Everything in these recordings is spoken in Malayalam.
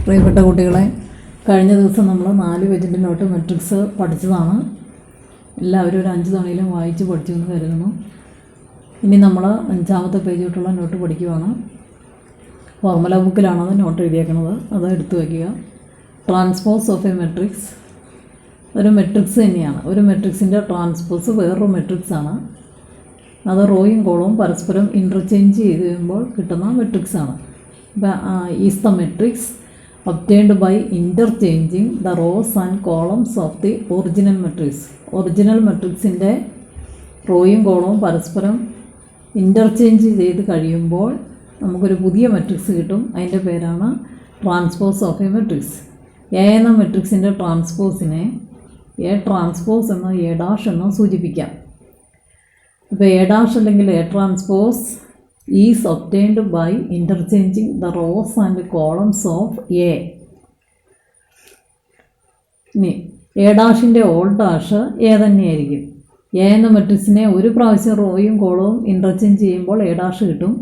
പ്രിയപ്പെട്ട കുട്ടികളെ, കഴിഞ്ഞ ദിവസം നമ്മൾ 4 പേജിൻ്റെ നോട്ട് മെട്രിക്സ് പഠിച്ചതാണ്. എല്ലാവരും ഒരു 5 തവണയിലും വായിച്ച് പഠിച്ചു എന്ന് കരുതുന്നു. ഇനി നമ്മൾ 5ാമത്തെ പേജ് തൊട്ടുള്ള നോട്ട് പഠിക്കുകയാണ്. ഫോർമുല ബുക്കിലാണത് നോട്ട് എഴുതിയേക്കുന്നത്, അത് എടുത്തു വയ്ക്കുക. ട്രാൻസ്പോസ് ഓഫ് എ മെട്രിക്സ് ഒരു മെട്രിക്സ് തന്നെയാണ്. ഒരു മെട്രിക്സിൻ്റെ ട്രാൻസ്പോസ് വേറൊരു മെട്രിക്സാണ്. അത് റോയും കോളവും പരസ്പരം ഇൻ്റർചേഞ്ച് ചെയ്ത് കഴിയുമ്പോൾ കിട്ടുന്ന മെട്രിക്സാണ്. Is the matrix obtained by interchanging the rows and columns of the original matrix. Original മെട്രിക്സിൻ്റെ റോയും കോളവും പരസ്പരം ഇൻ്റർചേഞ്ച് ചെയ്ത് കഴിയുമ്പോൾ നമുക്കൊരു പുതിയ മെട്രിക്സ് കിട്ടും. അതിൻ്റെ പേരാണ് transpose of A matrix. A എന്ന മെട്രിക്സിൻ്റെ ട്രാൻസ്പോസിനെ എ ട്രാൻസ്പോസ് എന്നോ എ ഡാഷ് എന്നോ സൂചിപ്പിക്കാം. ഇപ്പോൾ എ ഡാഷ് അല്ലെങ്കിൽ A transpose is obtained by interchanging the rows and columns of A. ഇനി എ ഡാഷിൻ്റെ ഓൾ ഡാഷ് എ തന്നെയായിരിക്കും. എ എന്ന മെട്രിക്സിനെ ഒരു പ്രാവശ്യം റോയും കോളവും ഇൻ്റർചേഞ്ച് ചെയ്യുമ്പോൾ എ ഡാഷ് കിട്ടും.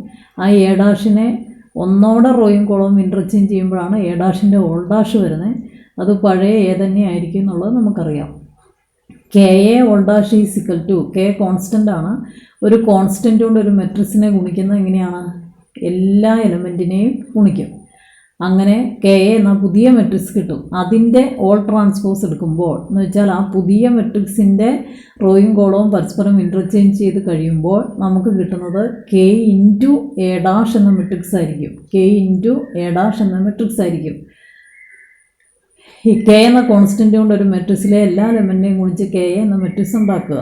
ആ എ ഡാഷിനെ ഒന്നോടെ റോയും കോളവും ഇൻ്റർചേഞ്ച് ചെയ്യുമ്പോഴാണ് എ ഡാഷിൻ്റെ ഓൾ ഡാഷ് വരുന്നത്. അത് പഴയ എ തന്നെ ആയിരിക്കും എന്നുള്ളത് നമുക്കറിയാം. K A whole dash is equal to, K constant ആണ്. ഒരു കോൺസ്റ്റൻ്റ് കൊണ്ട് ഒരു മെട്രിക്സിനെ ഗുണിക്കുന്നത് എങ്ങനെയാണ്? എല്ലാ എലമെൻറ്റിനെയും ഗുണിക്കും. അങ്ങനെ കെ എ എന്ന പുതിയ മെട്രിക്സ് കിട്ടും. അതിൻ്റെ ഓൾ ട്രാൻസ്പോസ് എടുക്കുമ്പോൾ എന്ന് വെച്ചാൽ ആ പുതിയ മെട്രിക്സിൻ്റെ റോയും കോളവും പരസ്പരം ഇൻ്റർചേഞ്ച് ചെയ്ത് കഴിയുമ്പോൾ നമുക്ക് കിട്ടുന്നത് കെ ഇൻറ്റു എ ഡാഷ് എന്ന മെട്രിക്സ് ആയിരിക്കും. കെ ഇൻറ്റു എ ഡാഷ് എന്ന മെട്രിക്സ് ആയിരിക്കും. ഈ കെ എന്ന കോൺസ്റ്റൻ്റ് കൊണ്ട് ഒരു മെട്രിക്സിലെ എല്ലാ എലമെൻറ്റിനെയും ഗുണിച്ച് കെ എ എന്ന മെട്രിക്സ് ഉണ്ടാക്കുക.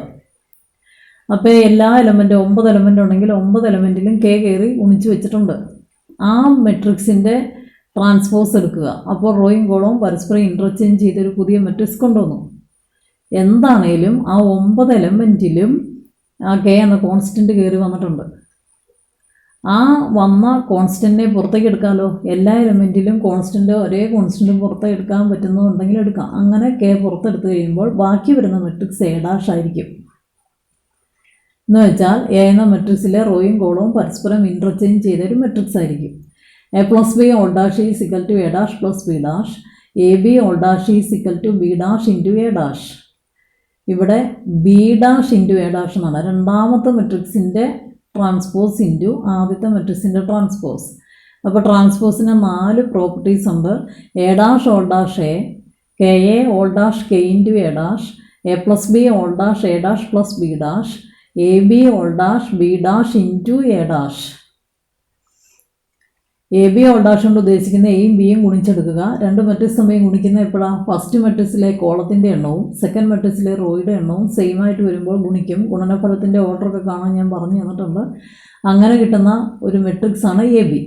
അപ്പോൾ എല്ലാ എലമെൻറ്റും 9 എലമെൻ്റ് ഉണ്ടെങ്കിൽ 9 എലമെൻറ്റിലും കെ കയറി ഗുണിച്ച് വെച്ചിട്ടുണ്ട്. ആ മെട്രിക്സിൻ്റെ ട്രാൻസ്പോസ് എടുക്കുക. അപ്പോൾ റോയും കോളവും പരസ്പരം ഇൻ്റർചേഞ്ച് ചെയ്തൊരു പുതിയ മെട്രിക്സ് കൊണ്ടുവന്നു. എന്താണേലും ആ 9 എലമെൻറ്റിലും ആ കെ എന്ന കോൺസ്റ്റൻ്റ് കയറി വന്നിട്ടുണ്ട്. ആ വന്ന കോൺസ്റ്റൻറ്റിനെ പുറത്തേക്ക് എടുക്കാമല്ലോ. എല്ലാ എലമെൻറ്റിലും കോൺസ്റ്റൻറ്റ് ഒരേ കോൺസ്റ്റൻറ്റും പുറത്തേക്ക് എടുക്കാൻ പറ്റുന്നതുണ്ടെങ്കിൽ എടുക്കാം. അങ്ങനെ കെ പുറത്തെടുത്ത് കഴിയുമ്പോൾ ബാക്കി വരുന്ന മെട്രിക്സ് എ ഡാഷ് ആയിരിക്കും. എന്ന് വെച്ചാൽ എ എന്ന മെട്രിക്സിലെ റോയും കോളവും പരസ്പരം ഇൻ്റർചേഞ്ച് ചെയ്തൊരു മെട്രിക്സ് ആയിരിക്കും. A plus B whole dash is equal to A dash plus B dash. A B whole dash is equal to B dash into A dash. ഇവിടെ B dash into A dash എന്നാണ് രണ്ടാമത്തെ മെട്രിക്സിൻ്റെ ട്രാൻസ്പോസ് ഇൻറ്റു ആദ്യത്തെ മെട്രിക്സിൻ്റെ ട്രാൻസ്പോസ്. അപ്പോൾ ട്രാൻസ്പോസിന് 4 പ്രോപ്പർട്ടീസ് ഉണ്ട്. A dash whole dash A, K A whole dash K into A dash, A plus B whole dash A dash plus B dash, A B whole dash B dash into A dash. A B whole dash കൊണ്ട് ഉദ്ദേശിക്കുന്ന എയും ബിയും ഗുണിച്ചെടുക്കുക. 2 മെട്രിക്സ് തമ്മിൽ ഗുണിക്കുന്ന എപ്പോഴാണ്? ഫസ്റ്റ് മെട്രിക്സിലെ കോളത്തിൻ്റെ എണ്ണവും സെക്കൻഡ് മെട്രിക്സിലെ റോയുടെ എണ്ണവും സെയിം ആയിട്ട് വരുമ്പോൾ ഗുണിക്കും. ഗുണനഫലത്തിൻ്റെ ഓർഡറൊക്കെ കാണാൻ ഞാൻ പറഞ്ഞു തന്നിട്ടുണ്ട്. അങ്ങനെ കിട്ടുന്ന ഒരു മെട്രിക്സാണ് എ ബി.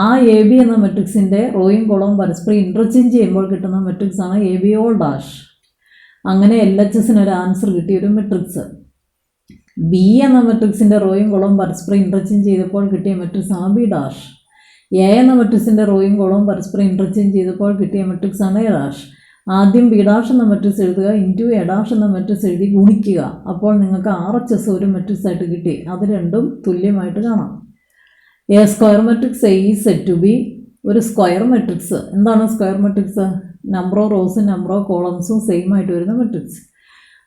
ആ എ ബി എന്ന മെട്രിക്സിൻ്റെ റോയും കോളവും പരസ്പരം ഇൻ്റർചേഞ്ച് ചെയ്യുമ്പോൾ കിട്ടുന്ന മെട്രിക്സാണ് എ ബി ഓൾ ഡാഷ്. അങ്ങനെ എൽ എച്ച് എസിനൊരു ആൻസർ കിട്ടിയൊരു മെട്രിക്സ്. ബി എന്ന മെട്രിക്സിൻ്റെ റോയും കോളവും പരസ്പരം ഇൻ്റർചേഞ്ച് ചെയ്തപ്പോൾ കിട്ടിയ മെട്രിക്സാണ് ബി ഡാഷ്. എ എന്ന മെട്രിക്സിൻ്റെ റോയും കോളവും പരസ്പരം ഇൻ്റർചേഞ്ച് ചെയ്തപ്പോൾ കിട്ടിയ മെട്രിക്സാണ് എ ഡാഷ്. ആദ്യം ബി ഡാഷ് എന്ന മെട്രിക്സ് എഴുതുക, ഇൻറ്റു എ ഡാഷ് എന്ന മെട്രിക്സ് എഴുതി ഗുണിക്കുക. അപ്പോൾ നിങ്ങൾക്ക് RHS ഒരു മെട്രിക്സ് ആയിട്ട് കിട്ടി. അത് രണ്ടും തുല്യമായിട്ട് കാണാം. A square matrix A is said to be ഒരു സ്ക്വയർ മെട്രിക്സ്. എന്താണ് സ്ക്വയർ മെട്രിക്സ്? നമ്പർ ഓഫ് റോസും നമ്പർ ഓഫ് കോളംസും സെയിം ആയിട്ട് വരുന്ന മെട്രിക്സ്.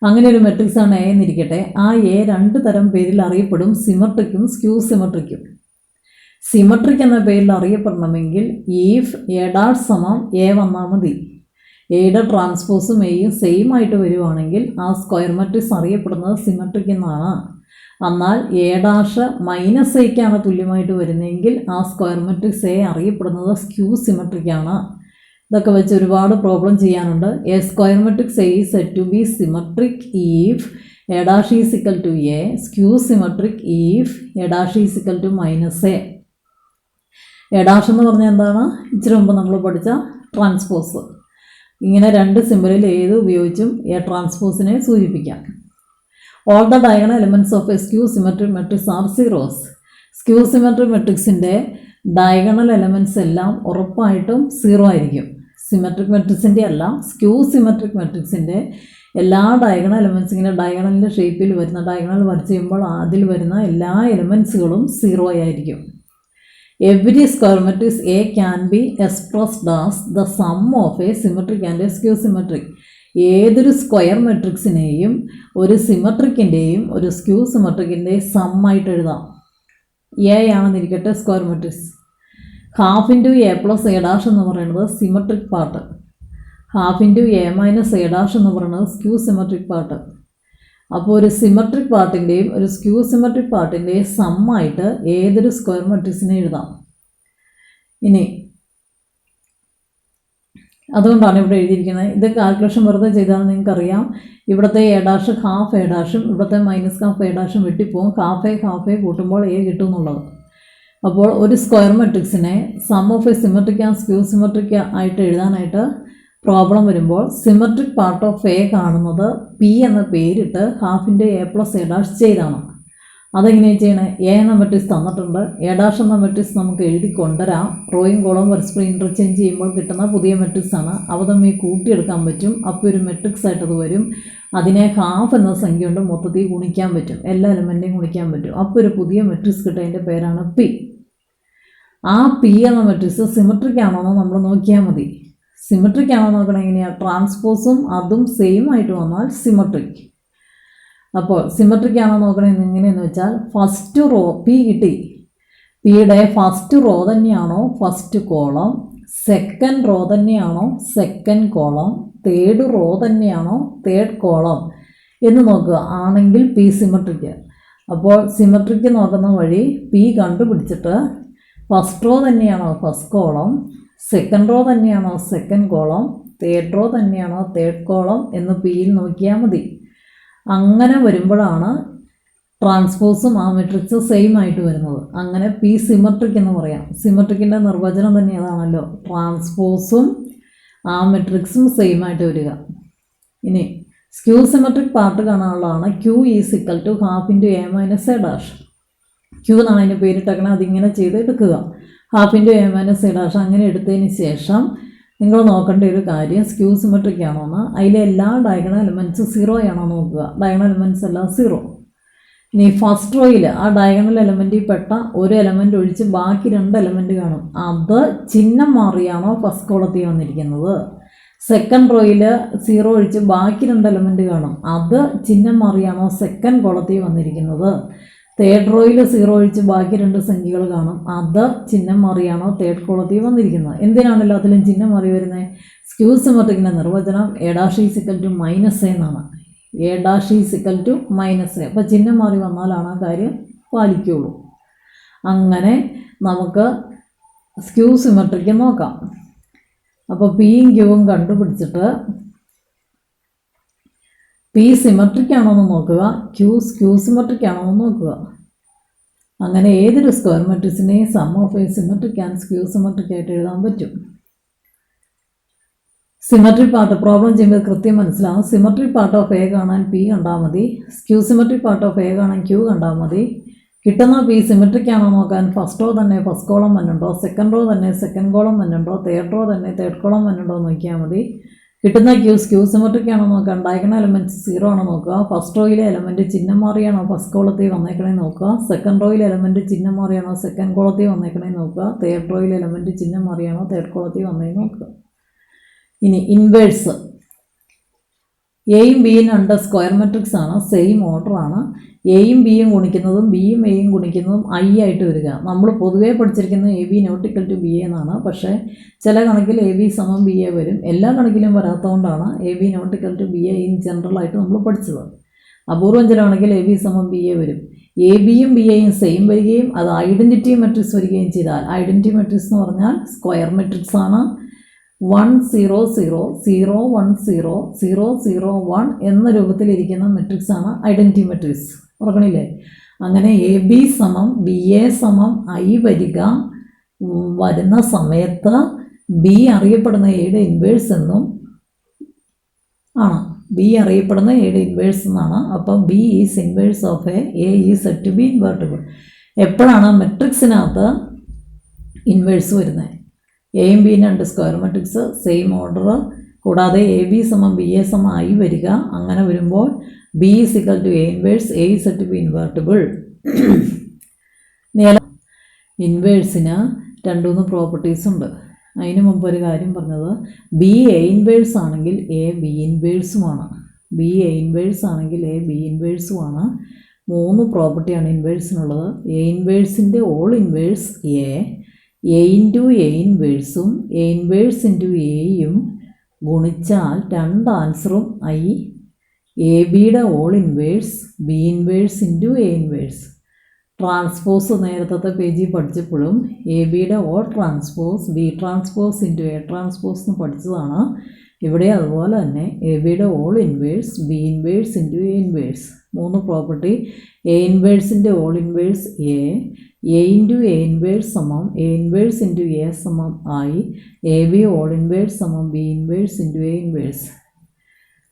അങ്ങനെ ഒരു മെട്രിക്സാണ് എ എന്നിരിക്കട്ടെ. ആ എ 2 തരം പേരിൽ അറിയപ്പെടും, സിമട്രിക്കും സ്ക്യൂ സിമട്രിക്കും. സിമട്രിക് എന്ന പേരിൽ അറിയപ്പെടണമെങ്കിൽ ഈഫ് എ ഡാഷ് സമം എ വന്നാൽ മതി. എയുടെ ട്രാൻസ്പോസും എയും സെയിം ആയിട്ട് വരുവാണെങ്കിൽ ആ സ്ക്വയർ മെട്രിക്സ് അറിയപ്പെടുന്നത് സിമട്രിക് എന്നാണ്. എന്നാൽ എ ഡാഷ് മൈനസ് എയ്ക്കാണ് തുല്യമായിട്ട് വരുന്നതെങ്കിൽ ആ സ്ക്വയർ മെട്രിക്സ് എ അറിയപ്പെടുന്നത് സ്ക്യൂ സിമട്രിക്കാണ്. ഇതൊക്കെ വെച്ച് ഒരുപാട് പ്രോബ്ലം ചെയ്യാനുണ്ട്. A square matrix A is said to be symmetric if A dash is equal to A, skew symmetric if A dash is equal to minus A. A dash എന്ന് പറഞ്ഞാൽ എന്താണ്? ഇച്ചിരി മുമ്പ് നമ്മൾ പഠിച്ച ട്രാൻസ്പോസ്. ഇങ്ങനെ 2 സിമ്പലിൽ ഏത് ഉപയോഗിച്ചും എ ട്രാൻസ്പോസിനെ സൂചിപ്പിക്കാം. All the diagonal elements of a skew symmetric matrix are zeros. Skew symmetric മെട്രിക്സിൻ്റെ ഡയഗണൽ എലമെൻറ്റ്സ് എല്ലാം ഉറപ്പായിട്ടും 0 ആയിരിക്കും. സിമട്രിക് മെട്രിക്സിൻ്റെ അല്ല, സ്ക്യൂ സിമട്രിക് മെട്രിക്സിൻ്റെ എല്ലാ ഡയഗണൽ എലമെൻറ്റ്സ് ഇങ്ങനെ ഡയഗണലിൻ്റെ ഷേപ്പിൽ വരുന്ന ഡയഗണൽ വരച്ച് ചെയ്യുമ്പോൾ അതിൽ വരുന്ന എല്ലാ എലമെൻറ്റ്സുകളും 0 ആയിരിക്കും. Every square matrix A can be expressed as the sum of a symmetric and A skew symmetric. ഏതൊരു സ്ക്വയർ മെട്രിക്സിനെയും ഒരു സിമെട്രിക്കിൻ്റെയും ഒരു സ്ക്യൂ സിമെട്രിക്കിൻ്റെയും സമ്മായിട്ട് എഴുതാം. എ ആണെന്നിരിക്കട്ടെ square matrix. Half into A plus A dash എന്ന് പറയുന്നത് symmetric part, half into A minus A dash എന്ന് പറയുന്നത് സ്ക്യൂ സിമെട്രിക് പാർട്ട്. അപ്പോൾ ഒരു സിമെട്രിക് പാർട്ടിൻ്റെയും ഒരു സ്ക്യൂ സിമെട്രിക് പാർട്ടിൻ്റെയും സമ്മായിട്ട് ഏതൊരു സ്ക്വയർ മെട്രിക്സിനെ എഴുതാം. ഇനി അതുകൊണ്ടാണ് ഇവിടെ എഴുതിയിരിക്കുന്നത്. ഇത് കാൽക്കുലേഷൻ വെറുതെ ചെയ്താൽ നിങ്ങൾക്കറിയാം. ഇവിടുത്തെ എ ഡാഷ് ഹാഫ് എ ഡാഷും ഇവിടുത്തെ മൈനസ് ഹാഫ് എ ഡാഷും വെട്ടിപ്പോവും. ഹാഫ് എ കൂട്ടുമ്പോൾ എ കിട്ടും എന്നുള്ളത്. അപ്പോൾ ഒരു സ്ക്വയർ മെട്രിക്സിനെ sum of a symmetric and skew symmetric ആയിട്ട് എഴുതാനായിട്ട് പ്രോബ്ലം വരുമ്പോൾ സിമെട്രിക് പാർട്ട് ഓഫ് എ കാണുന്നത് പി എന്ന പേരിട്ട് ഹാഫിൻ്റെ എ പ്ലസ് എ ഡാഷ് ചെയ്താണ്. അതെങ്ങനെയാണ് ചെയ്യണേ? എ എന്ന മെട്രിക്സ് തന്നിട്ടുണ്ട്, എ ഡാഷ് എന്ന മെട്രിക്സ് നമുക്ക് എഴുതി കൊണ്ടുവരാം. റോയും കോളം പരസ്പരം ഇൻ്റർചേഞ്ച് ചെയ്യുമ്പോൾ കിട്ടുന്ന പുതിയ മെട്രിക്സ് ആണ്. അവ തമ്മിൽ കൂട്ടിയെടുക്കാൻ പറ്റും. അപ്പോൾ ഒരു മെട്രിക്സ് ആയിട്ടത് വരും. അതിനെ ഹാഫ് എന്ന സംഖ്യ കൊണ്ട് മൊത്തത്തിൽ ഗുണിക്കാൻ പറ്റും, എല്ലാ എലമെൻറ്റേയും ഗുണിക്കാൻ പറ്റും. അപ്പോൾ ഒരു പുതിയ മെട്രിക്സ് കിട്ടും. അതിൻ്റെ പേരാണ് പി. ആ പി എന്ന മെട്രിക്സ് സിമെട്രിക് ആണോ എന്ന് നമ്മൾ നോക്കിയാൽ മതി. സിമെട്രിക് ആണോ നോക്കണം എങ്ങനെയാണ്? ട്രാൻസ്പോസും അതും സെയിം ആയിട്ട് വന്നാൽ സിമെട്രിക്. അപ്പോൾ സിമെട്രിക് ആണോ നോക്കണമെന്ന് എങ്ങനെയെന്ന് വെച്ചാൽ ഫസ്റ്റ് റോ പി കിട്ടി. പിയുടെ ഫസ്റ്റ് റോ തന്നെയാണോ ഫസ്റ്റ് കോളം, സെക്കൻഡ് റോ തന്നെയാണോ സെക്കൻഡ് കോളം, തേർഡ് റോ തന്നെയാണോ തേർഡ് കോളം എന്ന് നോക്കുക. ആണെങ്കിൽ പി സിമെട്രിക്. അപ്പോൾ സിമെട്രിക് നോക്കുന്ന വഴി പി കണ്ടുപിടിച്ചിട്ട് ഫസ്റ്റ് റോ തന്നെയാണോ ഫസ്റ്റ് കോളം, സെക്കൻഡ് റോ തന്നെയാണോ സെക്കൻഡ് കോളം, തേർഡ് റോ തന്നെയാണോ തേർഡ് കോളം എന്ന് പിയിൽ നോക്കിയാൽ മതി. അങ്ങനെ വരുമ്പോഴാണ് ട്രാൻസ്പോസും ആ മെട്രിക്സ് സെയിം ആയിട്ട് വരുന്നത്. അങ്ങനെ പി സിമെട്രിക് എന്ന് പറയാം. സിമെട്രിക്കിൻ്റെ നിർവചനം തന്നെ അതാണല്ലോ, ട്രാൻസ്പോസും ആ മെട്രിക്സും സെയിം ആയിട്ട് വരിക. ഇനി സ്ക്യൂ സിമെട്രിക് പാർട്ട് കാണാനുള്ളതാണ്. Q is equal to half into A minus A dash. Q എന്നാണ് അതിന് പേരിട്ടേക്കണം. അതിങ്ങനെ ചെയ്ത് എടുക്കുക. Half into A minus A dash അങ്ങനെ എടുത്തതിന് ശേഷം നിങ്ങൾ നോക്കേണ്ട ഒരു കാര്യം സ്ക്യൂ സിമെട്രിക് ആണോ എന്ന്. അതിലെ എല്ലാ ഡയഗണൽ എലമെൻറ്റ്സ് 0 ആണോ നോക്കുക. ഡയഗണൽ എലമെൻറ്റ്സ് എല്ലാം 0. ഇനി ഫസ്റ്റ് റോയിൽ ആ ഡയഗണൽ എലമെൻറ്റിൽ പെട്ട ഒരു എലമെൻറ്റ് ഒഴിച്ച് ബാക്കി 2 എലമെൻറ്റ് കാണും. അത് ചിഹ്നം മാറിയാണോ ഫസ്റ്റ് കോളത്തിൽ വന്നിരിക്കുന്നത്. സെക്കൻഡ് റോയിൽ 0 ഒഴിച്ച് ബാക്കി 2 എലമെൻറ്റ് കാണും. അത് ചിഹ്നം മാറിയാണോ സെക്കൻഡ് കോളത്തിൽ വന്നിരിക്കുന്നത്. തേർഡ് റോയിൽ 0 ഒഴിച്ച് ബാക്കി 2 സംഖ്യകൾ കാണും. അത് ചിഹ്നം മാറിയാണോ തേർഡ് കോളത്തിൽ വന്നിരിക്കുന്നത്. എന്തിനാണ് എല്ലാത്തിലും ചിഹ്നം മാറി വരുന്നത്? സ്ക്യൂ സിമെട്രിക്കിൻ്റെ നിർവചനം A dash is equal to minus A എന്നാണ്. A dash is equal to minus A. അപ്പോൾ ചിഹ്നം മാറി വന്നാലാണ് ആ കാര്യം പാലിക്കുകയുള്ളൂ. അങ്ങനെ നമുക്ക് സ്ക്യൂ സിമെട്രിക്ക് നോക്കാം. അപ്പോൾ പിയും ക്യൂവും കണ്ടുപിടിച്ചിട്ട് പി സിമെട്രിക് ആണോ എന്ന് നോക്കുക, സ്ക്യൂ സിമെട്രിക് ആണോ എന്ന് നോക്കുക. അങ്ങനെ ഏതൊരു സ്ക്വയർ മെട്രിക്സിനെയും sum of a symmetric and skew symmetric ആയിട്ട് എഴുതാൻ പറ്റും. സിമെട്രിക് പാർട്ട് പ്രോബ്ലം ചെയ്യുമ്പോൾ കൃത്യം മനസ്സിലാവും. സിമെട്രിക് പാർട്ട് ഓഫ് എ കാണാൻ പി കണ്ടാൽ മതി, skew symmetric part of A കാണാൻ ക്യൂ കണ്ടാൽ മതി. കിട്ടുന്ന പി സിമെട്രിക് ആണോ നോക്കാൻ ഫസ്റ്റ് റോ തന്നെ ഫസ്റ്റ് കോളം വന്നുണ്ടോ, സെക്കൻഡ് റോ തന്നെ സെക്കൻഡ് കോളം വന്നുണ്ടോ, തേർഡ് റോ തന്നെ തേർഡ് കോളം വന്നുണ്ടോ നോക്കിയാൽ മതി. കിട്ടുന്ന സ്ക്യൂ സിമെട്രിക് ആണോ നോക്കാൻ ഡയഗണൽ എലമെൻറ്റ്സ് 0 ആണോ നോക്കുക. ഫസ്റ്റ് റോയിലെ എലമെൻറ്റ് ചിഹ്നം മാറിയാണോ ഫസ്റ്റ് കോളത്തിൽ വന്നേക്കണേ നോക്കുക. സെക്കൻഡ് റോയിലെ എലമെൻറ്റ് ചിഹ്നം മാറിയാണോ സെക്കൻഡ് കോളത്തിൽ വന്നേക്കണേ നോക്കുക. തേർഡ് റോയിലെ എലമെൻറ്റ് ചിഹ്നം മാറിയാണോ തേർഡ് കോളത്തിൽ വന്നേ നോക്കുക. ഇനി ഇൻവേഴ്സ്. എയും ബിയും 2 സ്ക്വയർ മെട്രിക്സ് ആണ്, സെയിം ഓർഡറാണ്. എയും ബിയും ഗുണിക്കുന്നതും ബിയും എയും ഗുണിക്കുന്നതും ഐ ആയിട്ട് വരിക. നമ്മൾ പൊതുവേ പഠിച്ചിരിക്കുന്നത് A B not equal to B A എന്നാണ്. പക്ഷേ ചില കണക്കിൽ എ ബി സമം ബി എ വരും. എല്ലാ കണക്കിലും വരാത്തതുകൊണ്ടാണ് A B not equal to B A in ജനറലായിട്ട് നമ്മൾ പഠിച്ചത്. അപൂർവം ചില കണക്കിൽ എ ബി സമം ബി എ വരും. എ ബിയും ബി എയും സെയിം വരികയും അത് ഐഡൻറ്റിറ്റി മെട്രിക്സ് വരികയും ചെയ്താൽ, ഐഡൻറ്റിറ്റി മെട്രിക്സ് എന്ന് പറഞ്ഞാൽ സ്ക്വയർ മെട്രിക്സ് ആണ്. 1 0 0 0 1 0 0 0 1 എന്ന രൂപത്തിലിരിക്കുന്ന മെട്രിക്സ് ആണ് ഐഡൻറ്റിറ്റി മെട്രിക്സ്. ഓർക്കണില്ലേ? അങ്ങനെ എ ബി സമം ബി എ സമം ഐ വരുന്ന സമയത്ത് ബി അറിയപ്പെടുന്ന എയുടെ ഇൻവേഴ്സ് എന്നും ആണ്. ബി അറിയപ്പെടുന്ന എയുടെ ഇൻവേഴ്സ് എന്നാണ്. അപ്പം B is inverse of A is said to be invertible. എപ്പോഴാണ് മെട്രിക്സിനകത്ത് ഇൻവേഴ്സ് വരുന്നത്? എയും ബിയും 2 സ്ക്വയർ മെട്രിക്സ് സെയിം ഓർഡർ, കൂടാതെ എ ബി സമം ബി എ സമം ഐ വരിക. അങ്ങനെ വരുമ്പോൾ B is equal to A inverse, A is said to be invertible. ഇൻവേഴ്സിന് 2-3 പ്രോപ്പർട്ടീസ് ഉണ്ട്. അതിന് മുമ്പ് ഒരു കാര്യം പറഞ്ഞത്, ബി എ ഇൻവേഴ്സ് ആണെങ്കിൽ എ ബി ഇൻവേഴ്സുമാണ്. ബി എ ഇൻവേഴ്സ് ആണെങ്കിൽ എ ബി ഇൻവേഴ്സുമാണ്. 3 പ്രോപ്പർട്ടിയാണ് ഇൻവേഴ്സിനുള്ളത്. എ ഇൻവേഴ്സിൻ്റെ whole inverse A into A ഇൻവേഴ്സും എ ഇൻവേഴ്സ് ഇൻറ്റു എയും ഗുണിച്ചാൽ 2 ആൻസറും എ ബിയുടെ whole inverse B inverse into A inverse. Transpose നേരത്തെ പേജിൽ പഠിച്ചപ്പോഴും എ ബിയുടെ whole transpose B transpose into A transpose എന്ന് പഠിച്ചതാണ്. ഇവിടെ അതുപോലെ തന്നെ എ ബിയുടെ whole inverse B inverse into A inverse. 3 property. A ഇൻവേഴ്സിൻ്റെ whole inverse A into A inverse സമം എ ഇൻവേഴ്സ് ഇൻറ്റു എ സമം എ ബി ഓൾ ഇൻവേഴ്സ് സമം B inverse into A inverse.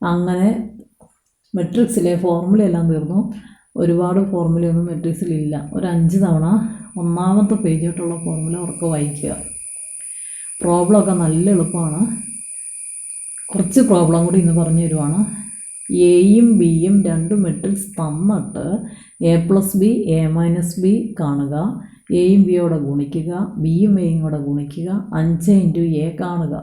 അങ്ങനെ മെട്രിക്സിലെ ഫോർമുലയെല്ലാം തീർന്നു. ഒരുപാട് ഫോർമുലയൊന്നും മെട്രിക്സിലില്ല. ഒരു 5 തവണ 1ാമത്തെ പേജോട്ടുള്ള ഫോർമുല ഉറക്കെ വായിക്കുക. പ്രോബ്ലമൊക്കെ നല്ല എളുപ്പമാണ്. കുറച്ച് പ്രോബ്ലം കൂടി ഇന്ന് പറഞ്ഞു തരുവാണ്. എയും ബിയും 2 മെട്രിക്സ് തന്നിട്ട് A plus B A minus B കാണുക, എയും ബിയോടെ ഗുണിക്കുക, ബിയും എയും കൂടെ ഗുണിക്കുക, 5 ഇൻറ്റു എ കാണുക.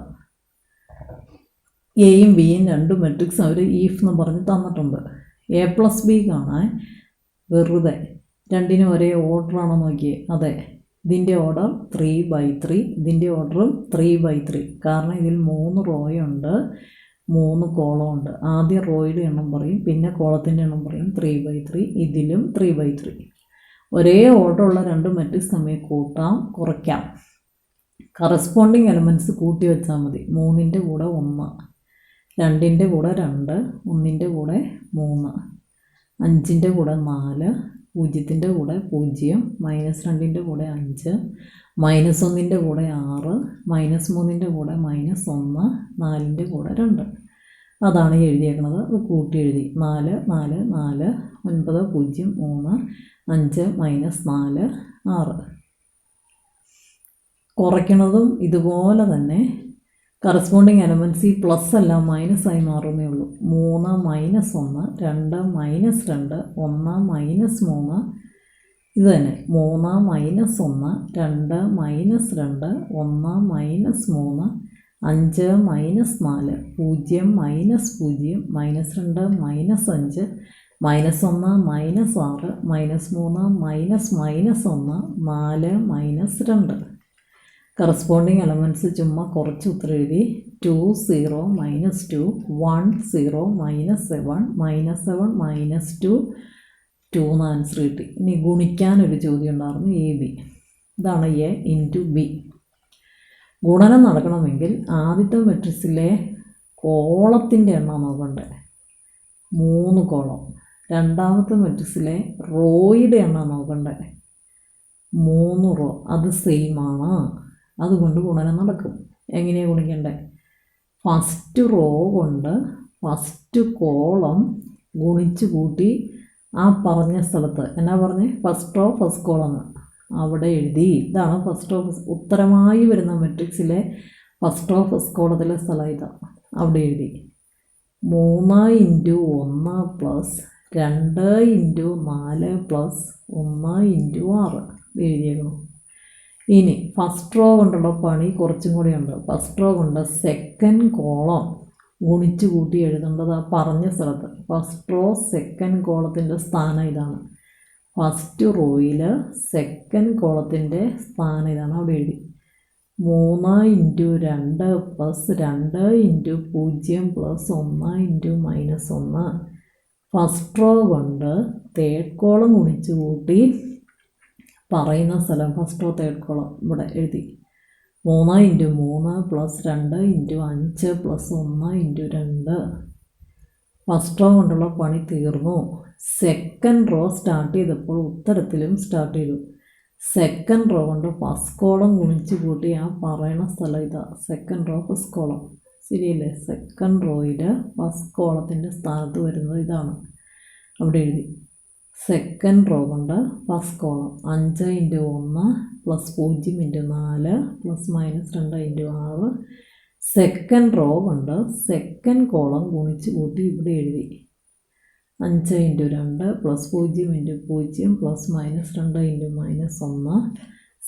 എയും ബിയും 2 മെട്രിക്സ് അവർ ഈഫ് എന്ന് പറഞ്ഞ് തന്നിട്ടുണ്ട്. എ പ്ലസ് ബി കാണാൻ വെറുതെ 2നും ഒരേ ഓർഡറാണോ നോക്കിയേ. അതെ, ഇതിൻ്റെ ഓർഡർ 3/3, ഇതിൻ്റെ ഓർഡറും 3/3. കാരണം ഇതിൽ 3 റോയുണ്ട്, 3 കോളം ഉണ്ട്. ആദ്യം റോയുടെ എണ്ണം പറയും, പിന്നെ കോളത്തിൻ്റെ എണ്ണം പറയും. 3/3. ഇതിലും 3/3. ഒരേ ഓർഡറുള്ള 2 മെട്രിക്സ് തമ്മിൽ കൂട്ടാം, കുറയ്ക്കാം. കറസ്പോണ്ടിങ് എലമെൻറ്റ്സ് കൂട്ടി വെച്ചാൽ മതി. 3ൻ്റെ കൂടെ 1, 2ൻ്റെ കൂടെ 2, 1ൻ്റെ കൂടെ 3, 5ൻ്റെ കൂടെ 4, 0ൻ്റെ കൂടെ 0, -2ൻ്റെ കൂടെ 5, -1ൻ്റെ കൂടെ 6, -3ൻ്റെ കൂടെ -1, 4ൻ്റെ കൂടെ 2. അതാണ് എഴുതിയേക്കുന്നത്. അത് കൂട്ടി എഴുതി. 4 4 4 9 0 3 5 -4 6. കുറയ്ക്കണതും ഇതുപോലെ തന്നെ. കറസ്പോണ്ടിങ് എലമെൻറ്റ്സ് ഈ പ്ലസ് അല്ല മൈനസായി മാറുന്നേ ഉള്ളൂ. 3 -1 2 -2 1 -3. ഇത് തന്നെ 3 -1 2 -2 1 -3 5 -4 0 -0 -2 -5 -1 -3 -1 4 -2. കറസ്പോണ്ടിങ് എലമെൻറ്റ്സ് ചുമ്മാ കുറച്ച് ഉത്തരം എഴുതി. 2 0 -2 1 0 -7 -7 -2 2 എന്ന് ആൻസർ കിട്ടി. ഇനി ഗുണിക്കാനൊരു ചോദ്യം ഉണ്ടായിരുന്നു. A B. ഇതാണ് എ ഇൻറ്റു ബി. ഗുണനം നടക്കണമെങ്കിൽ ആദ്യത്തെ മെട്രിക്സിലെ കോളത്തിൻ്റെ എണ്ണം നോക്കണ്ടേ, 3 കോളം. രണ്ടാമത്തെ മെട്രിക്സിലെ റോയുടെ എണ്ണം നോക്കണ്ടേ, 3 റോ. അത് സെയിമാണ്, അതുകൊണ്ട് ഗുണനം നടക്കും. എങ്ങനെയാണ് ഗുണിക്കണ്ടേ? ഫസ്റ്റ് റോ കൊണ്ട് ഫസ്റ്റ് കോളം ഗുണിച്ച് കൂട്ടി ആ പറഞ്ഞ സ്ഥലത്ത് എന്നാ പറഞ്ഞേ, ഫസ്റ്റ് റോ ഫസ്റ്റ് കോളം അവിടെ എഴുതി. ഇതാണ് ഫസ്റ്റ് റോ ഉത്തരമായി വരുന്ന മെട്രിക്സിലെ ഫസ്റ്റ് റോ ഫസ്റ്റ് കോളത്തിലെ സ്ഥലം ഇതാണ്. അവിടെ എഴുതി 3 into 1 plus 2 into 4 plus 1 into 6 എഴുതിയേക്കണം. ഇനി ഫസ്റ്റ് റോ കൊണ്ടുള്ള പണി കുറച്ചും കൂടി ഉണ്ട്. ഫസ്റ്റ് റോ കൊണ്ട് സെക്കൻഡ് കോളം ഗുണിച്ച് കൂട്ടി എഴുതേണ്ടത് ആ പറഞ്ഞ സ്ഥലത്ത്. ഫസ്റ്റ് റോ സെക്കൻഡ് കോളത്തിൻ്റെ സ്ഥാനം ഇതാണ്. ഫസ്റ്റ് റോയിൽ സെക്കൻഡ് കോളത്തിൻ്റെ സ്ഥാനം ഇതാണ്. അവിടെ എഴുതി 3 into 2 plus 2 into 0 plus 1 into -1. First row കൊണ്ട് തേർഡ് കോളം ഗുണിച്ച് കൂട്ടി പറയുന്ന സ്ഥലം ഫസ്റ്റ് റോ തേർഡ് കോളം ഇവിടെ എഴുതി. 3 into 3 plus 2 into 5 plus 1 into 2. First row കൊണ്ടുള്ള പണി തീർന്നു. സെക്കൻഡ് റോ സ്റ്റാർട്ട് ചെയ്തപ്പോൾ ഉത്തരത്തിലും സ്റ്റാർട്ട് ചെയ്തു. സെക്കൻഡ് റോ കൊണ്ട് ഫസ്റ്റ് കോളം ഗുണിച്ച് കൂട്ടി ആ പറയുന്ന സ്ഥലം ഇതാ. സെക്കൻഡ് റോ ഫസ്റ്റ് കോളം ശരിയല്ലേ? സെക്കൻഡ് റോയിൽ ഫസ്റ്റ് കോളത്തിൻ്റെ സ്ഥാനത്ത് വരുന്നത് ഇതാണ്. അവിടെ എഴുതി. സെക്കൻഡ് റോ കൊണ്ട് first column 5 into 1 plus 0 into 4 plus -2 into 6. Second row കൊണ്ട് സെക്കൻഡ് കോളം ഗുണിച്ച് കൂട്ടി ഇവിടെ എഴുതി. 5 into 2 plus 0 into 0 plus -2 into -1.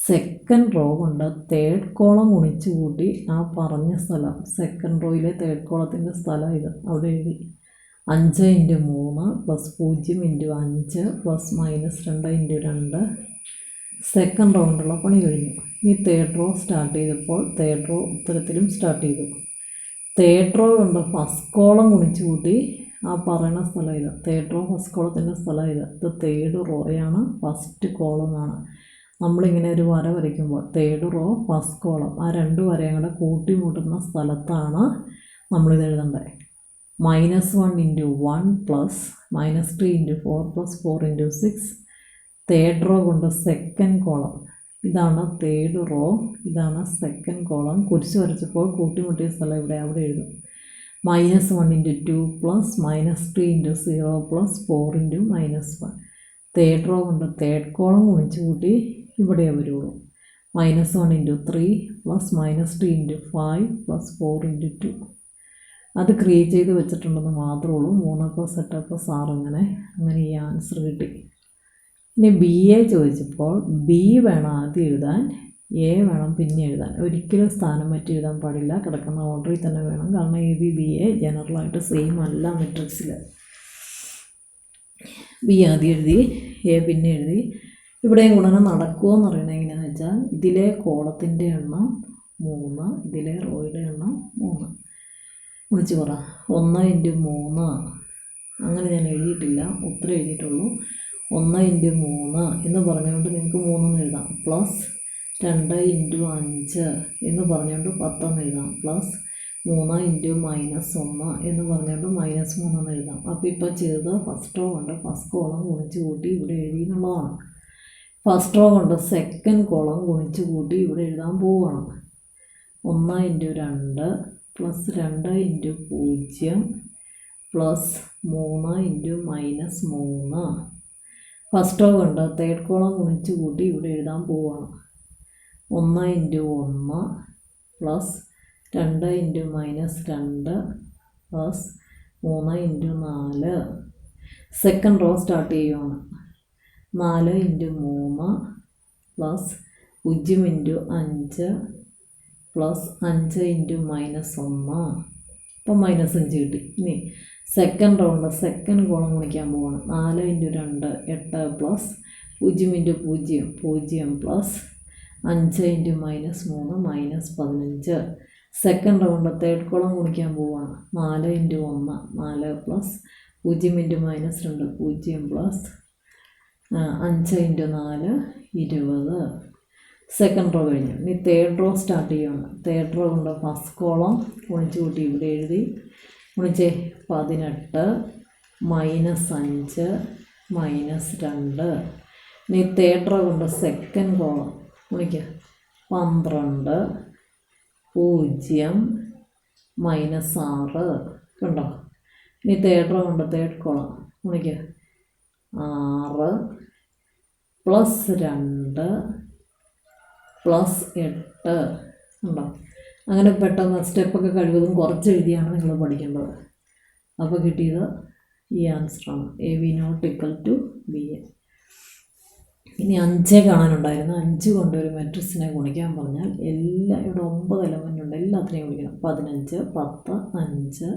Second row കൊണ്ട് തേർഡ് കോളം ഗുണിച്ച് കൂട്ടി ആ പറഞ്ഞ സ്ഥലം, സെക്കൻഡ് റോയിലെ തേർഡ് കോളത്തിൻ്റെ സ്ഥലം ഇത് അവിടെ എഴുതി. 5 × 3 + 0 × 5 + -2 × 2. സെക്കൻഡ് റോ കൊണ്ടുള്ള പണി കഴിഞ്ഞു. ഈ തേർഡ് റോ സ്റ്റാർട്ട് ചെയ്തപ്പോൾ തേർഡ് റോ ഉത്തരത്തിലും സ്റ്റാർട്ട് ചെയ്തു. തേർഡ് റോ കൊണ്ട് ഫസ്റ്റ് കോളം ഗുണിച്ച് കൂട്ടി ആ പറയുന്ന സ്ഥലം ഇത്. തേർഡ് റോ ഫസ്റ്റ് കോളത്തിൻ്റെ സ്ഥലം ഇത്. ഇത് തേർഡ് റോയാണ്, ഫസ്റ്റ് കോളമാണ്. നമ്മളിങ്ങനെ ഒരു വര വരയ്ക്കുമ്പോൾ തേർഡ് റോ ഫസ്റ്റ് കോളം ആ രണ്ട് വരയും കൂടെ കൂട്ടിമുട്ടുന്ന സ്ഥലത്താണ് നമ്മളിത് എഴുതേണ്ടത്. -1 × 1 + -3 × 4 + 4 × 6. തേർഡ് റോ കൊണ്ട് സെക്കൻഡ് കോളം ഇതാണ് തേർഡ് റോ, ഇതാണ് സെക്കൻഡ് കോളം. കുരിശ് വരച്ചപ്പോൾ കൂട്ടിമുട്ടിയ സ്ഥലം ഇവിടെ, അവിടെ എഴുതും. -1 × 2 + -3 × 0 + 4 × -1. തേർഡ് റോ കൊണ്ട് തേർഡ് കോളം ഗുണിച്ച് കൂട്ടി ഇവിടെ വരുള്ളൂ. -1 × 3 + -3 × 5 + 4 × 2. അത് ക്രിയേറ്റ് ചെയ്ത് വെച്ചിട്ടുണ്ടെന്ന് മാത്രമേ ഉള്ളൂ. 3 + 8 + 6 അങ്ങനെ ഈ ആൻസർ കിട്ടി. ഇനി ബി എ ചോദിച്ചപ്പോൾ ബി വേണം ആദ്യം എഴുതാൻ, എ വേണം പിന്നെ എഴുതാൻ. ഒരിക്കലും സ്ഥാനം മാറ്റി എഴുതാൻ പാടില്ല, കിടക്കുന്ന ഓർഡറിൽ തന്നെ വേണം. കാരണം എ ബി ബി എ ജനറലായിട്ട് സെയിം അല്ല മെട്രിക്സിൽ. ബി ആദ്യം എഴുതി, എ പിന്നെ എഴുതി. ഇവിടെയും ഗുണനം നടക്കുമോ എന്ന് അറിയണത് എങ്ങനെയാണെന്ന് വെച്ചാൽ ഇതിലെ കോളത്തിൻ്റെ എണ്ണം 3, ഇതിലെ റോയുടെ എണ്ണം 3. വിളിച്ച് പറ. 1 × 3 അങ്ങനെ ഞാൻ എഴുതിയിട്ടില്ല, ഉത്തരം എഴുതിയിട്ടുള്ളൂ. 1 × 3 എന്ന് പറഞ്ഞുകൊണ്ട് നിങ്ങൾക്ക് 3 എന്ന് എഴുതാം. +2 × 5 എന്ന് പറഞ്ഞുകൊണ്ട് 10 എന്ന് എഴുതാം. +3 × -1 എന്ന് പറഞ്ഞുകൊണ്ട് -3 എന്ന് എഴുതാം. അപ്പോൾ ഇപ്പോൾ ചെയ്തത് ഫസ്റ്റ് റോ കൊണ്ട് ഫസ്റ്റ് കോളം ഗുണിച്ച് കൂട്ടി ഇവിടെ എഴുതി എന്നുള്ളതാണ്. ഫസ്റ്റ് റോ കൊണ്ട് സെക്കൻഡ് കോളം ഗുണിച്ച് കൂട്ടി ഇവിടെ എഴുതാൻ പോവുകയാണ്. 1 × 2 + 2 × 0 +3 × -3. ഫസ്റ്റ് റോ കൊണ്ട് തേർഡ് കോളം ഗുണിച്ച് കൂട്ടി ഇവിടെ എഴുതാൻ പോവുകയാണ്. 1 × 1 + 2 × -2 +3 × 4. സെക്കൻഡ് റോ സ്റ്റാർട്ട് ചെയ്യുകയാണ്. 4 × 3 + 0 × 5 +5 × -1. ഇപ്പം -5 കിട്ടി. ഇനി സെക്കൻഡ് റൗണ്ട് സെക്കൻഡ് കോളം ഗുണിക്കാൻ പോവാണ്. 4 × 2 8 +0 × 0 0 +5 × -3 -15. സെക്കൻഡ് റൗണ്ട് തേർഡ് കോളം ഗുണിക്കാൻ പോവാണ്. 4 × 1 4 +0 × -2 0 +5 × 4 20. സെക്കൻഡ് റോ കഴിഞ്ഞു. ഇനി തേർഡ് റോ സ്റ്റാർട്ട് ചെയ്യുകയാണ്. തേർഡ് റോ കൊണ്ട് ഫസ്റ്റ് കോളം ഗുണിച്ച് കൂട്ടി ഇവിടെ എഴുതി. ഗുണിച്ചേ 18 -5 -2. ഇനി തേർഡ് റോ കൊണ്ട് സെക്കൻഡ് കോളം ഗുണിക്കുക. 12 0 -6 കണ്ടോ. ഇനി തേർഡ് റോ കൊണ്ട് തേർഡ് കോളം ഗുണിക്കുക. 6 +2 +8 ഉണ്ടോ. അങ്ങനെ പെട്ടെന്ന് സ്റ്റെപ്പൊക്കെ കഴിവതും കുറച്ച് എഴുതിയാണ് നിങ്ങൾ പഠിക്കേണ്ടത്. അപ്പോൾ കിട്ടിയത് ഈ ആൻസറാണ്. AB ≠ BA. ഇനി 5 കാണാനുണ്ടായിരുന്നു. 5 കൊണ്ട് ഒരു മെട്രിക്സിനെ ഗുണിക്കാൻ പറഞ്ഞാൽ ഇവിടെ 9 എലമെൻ്റ് ഉണ്ട്, എല്ലാത്തിനെയും ഗുണിക്കണം. 15 10 5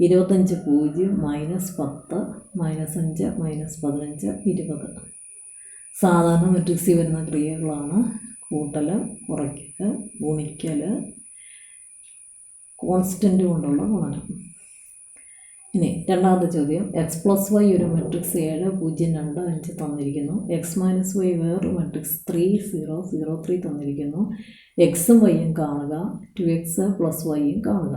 25 0 -10 -5 -15 20. സാധാരണ മെട്രിക്സിൽ വരുന്ന ക്രിയകളാണ് കൂട്ടൽ, കുറയ്ക്കൽ, ഗുണിക്കൽ, കോൺസ്റ്റൻ്റ് കൊണ്ടുള്ള ഗുണനം. ഇനി രണ്ടാമത്തെ ചോദ്യം. x + y ഒരു മെട്രിക്സ് 7 0 2 5 തന്നിരിക്കുന്നു. x - y വേറൊരു മെട്രിക്സ് 3 0 0 3 തന്നിരിക്കുന്നു. എക്സും വൈയും കാണുക, 2x + y കാണുക.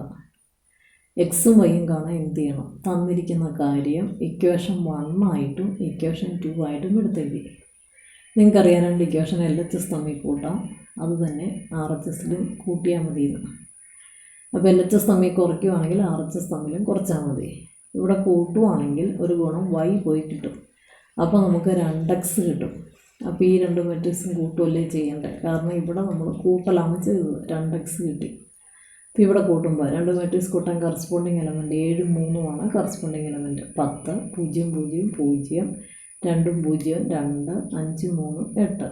എക്സും വൈയും കാണാൻ എന്ത് ചെയ്യണം? തന്നിരിക്കുന്ന കാര്യം ഇക്വേഷൻ 1 ആയിട്ടും ഇക്വേഷൻ 2 ആയിട്ടും എടുത്തെഴുതി. നിങ്ങൾക്കറിയാം രണ്ട് ഇക്വേഷൻ LHS തമ്മിൽ കൂട്ടാം, അതുതന്നെ RHSലും കൂട്ടിയാൽ മതിയെന്ന്. അപ്പോൾ LHS തമ്മിൽ കുറയ്ക്കുകയാണെങ്കിൽ RHS തമ്മിലും കുറച്ചാൽ മതി. ഇവിടെ കൂട്ടുവാണെങ്കിൽ ഒരു ഗുണം y പോയി കിട്ടും. അപ്പോൾ നമുക്ക് 2x കിട്ടും. അപ്പോൾ ഈ രണ്ട് മെട്രിക്സും കൂട്ടുമല്ലേ ചെയ്യേണ്ടത്, കാരണം ഇവിടെ നമ്മൾ കൂട്ടലാണ് ചെയ്തത്. 2x കിട്ടി. അപ്പോൾ ഇവിടെ കൂട്ടുമ്പോൾ രണ്ട് മെട്രിക്സ് കൂട്ടാൻ corresponding element 7 3 corresponding element. 10 0 0 0 2 0 2 5 3 8.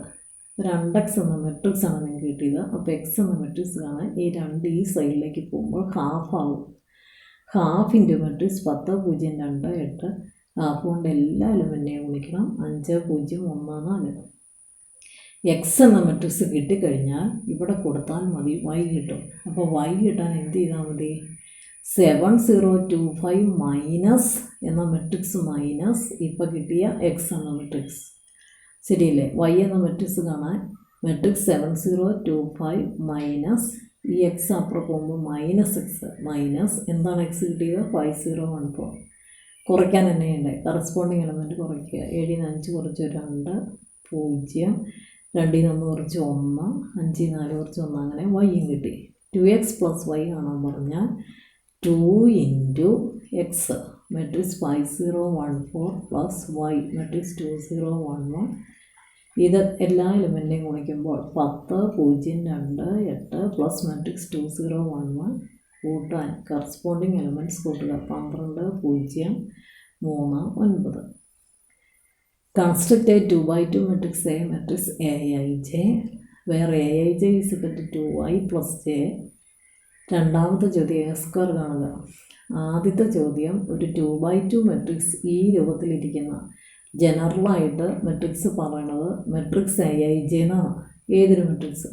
2x എന്ന മെട്രിക്സ് ആണ് നിങ്ങൾക്ക് കിട്ടിയത്. അപ്പോൾ എക്സ് എന്ന മെട്രിക്സ് കാണാൻ ഈ 2 ഈ സൈഡിലേക്ക് പോകുമ്പോൾ ഹാഫ് ആവും. Half into matrix 10, 0, 2, 8. ഹാഫ് കൊണ്ട് എല്ലാ എലമെൻറ്റിനെയും ഗുണിക്കണം. 5, 0, 1, 4. എക്സ് എന്ന മെട്രിക്സ് കിട്ടിക്കഴിഞ്ഞാൽ ഇവിടെ കൊടുത്താൽ മതി y കിട്ടും. അപ്പോൾ y കിട്ടാൻ എന്ത് ചെയ്താൽ മതി? 7025 മൈനസ് എന്ന മെട്രിക്സ് മൈനസ് ഇപ്പോൾ കിട്ടിയ എക്സ് എന്ന മെട്രിക്സ്. ശരിയല്ലേ? y എന്ന മെട്രിക്സ് കാണാൻ മെട്രിക്സ് 7025 മൈനസ് ഈ എക്സ് അപ്പുറം പോകുമ്പോൾ മൈനസ് എക്സ് മൈനസ് എന്താണ് എക്സ് കിട്ടിയത്? 5014. കുറയ്ക്കാൻ തന്നെയുണ്ട്. കറസ്പോണ്ടിങ് എലമെൻറ്റ് കുറയ്ക്കുക. 7 ന് 5 കുറച്ച് 2, 0, 2 ന് 1 കുറച്ച് 1, 5 ന് 4 കുറച്ച് 1. അങ്ങനെ വൈയും കിട്ടി. 2x + y കാണാൻ പറഞ്ഞാൽ 2 into X matrix 5014 plus y matrix 2011. ഇത് എല്ലാ എലമെൻറ്റിനെയും ഗുണിക്കുമ്പോൾ 10, 0, 2, 8 പ്ലസ് മെട്രിക്സ് 2011 കൂട്ടാൻ കറസ്പോണ്ടിങ് എലമെൻറ്റ്സ് കൂട്ടുക. 12, 0, 3, 9. Construct a 2x2 matrix A matrix Aij where Aij is equal to 2i plus j. രണ്ടാമത്തെ ചോദ്യം എ സ്ക്വയർ കാണുക. ആദ്യത്തെ ചോദ്യം ഒരു 2x2 മെട്രിക്സ് ഈ രൂപത്തിലിരിക്കുന്ന ജനറലായിട്ട് മെട്രിക്സ് പറയണത് മെട്രിക്സ് Aij എന്നാണ്. ഏതൊരു മെട്രിക്സ്?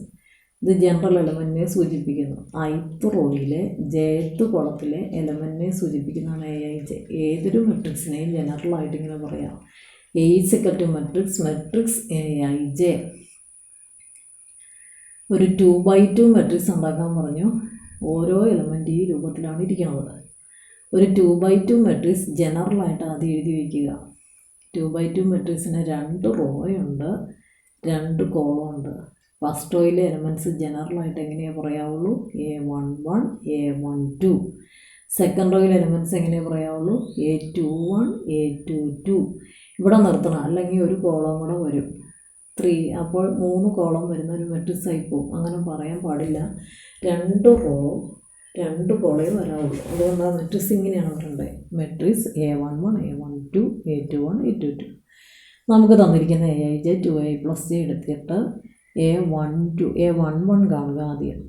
ഇത് ജനറൽ എലമെൻറ്റിനെ സൂചിപ്പിക്കുന്നു. ith റോയിലെ jth കോളത്തിലെ എലമെൻറ്റിനെ സൂചിപ്പിക്കുന്നതാണ് Aij. ഏതൊരു മെട്രിക്സിനെയും ജനറലായിട്ട് ഇങ്ങനെ പറയാം. A is equal to matrix Aij. ഒരു 2x2 മെട്രിക്സ് ഉണ്ടാക്കാൻ പറഞ്ഞു. ഓരോ എലമെൻറ്റ് ഈ രൂപത്തിലാണ് ഇരിക്കുന്നത്. ഒരു 2x2 മെട്രിക്സ് ജനറലായിട്ട് ആദ്യം എഴുതി വയ്ക്കുക. 2x2 മെട്രിക്സിന് 2 റോയുണ്ട്, 2 കോളമുണ്ട്. ഫസ്റ്റ് റോയിലെ എലമെൻറ്റ്സ് ജനറലായിട്ട് എങ്ങനെയാണ് പറയാവുള്ളൂ? A11, A12. സെക്കൻഡ് റോയിലെ എലമെൻറ്റ്സ് എങ്ങനെയാണ് പറയാവുള്ളൂ? A21, A22. ഇവിടെ നിർത്തണം, അല്ലെങ്കിൽ ഒരു കോളം കൂടെ വരും 3. അപ്പോൾ 3 കോളം വരുന്ന ഒരു മെട്രിക്സ് ആയി പോകും. അങ്ങനെ പറയാൻ പാടില്ല. 2 റോ 2 കോളേ വരാവുള്ളൂ. അതുകൊണ്ട് ആ മെട്രിക്സ് ഇങ്ങനെയാണ് പറയേണ്ടത്. Matrix A11, A12, A21, A22. നമുക്ക് തന്നിരിക്കുന്ന Aij 2i + j എടുത്തിട്ട് A11 കാണുക. ആദ്യം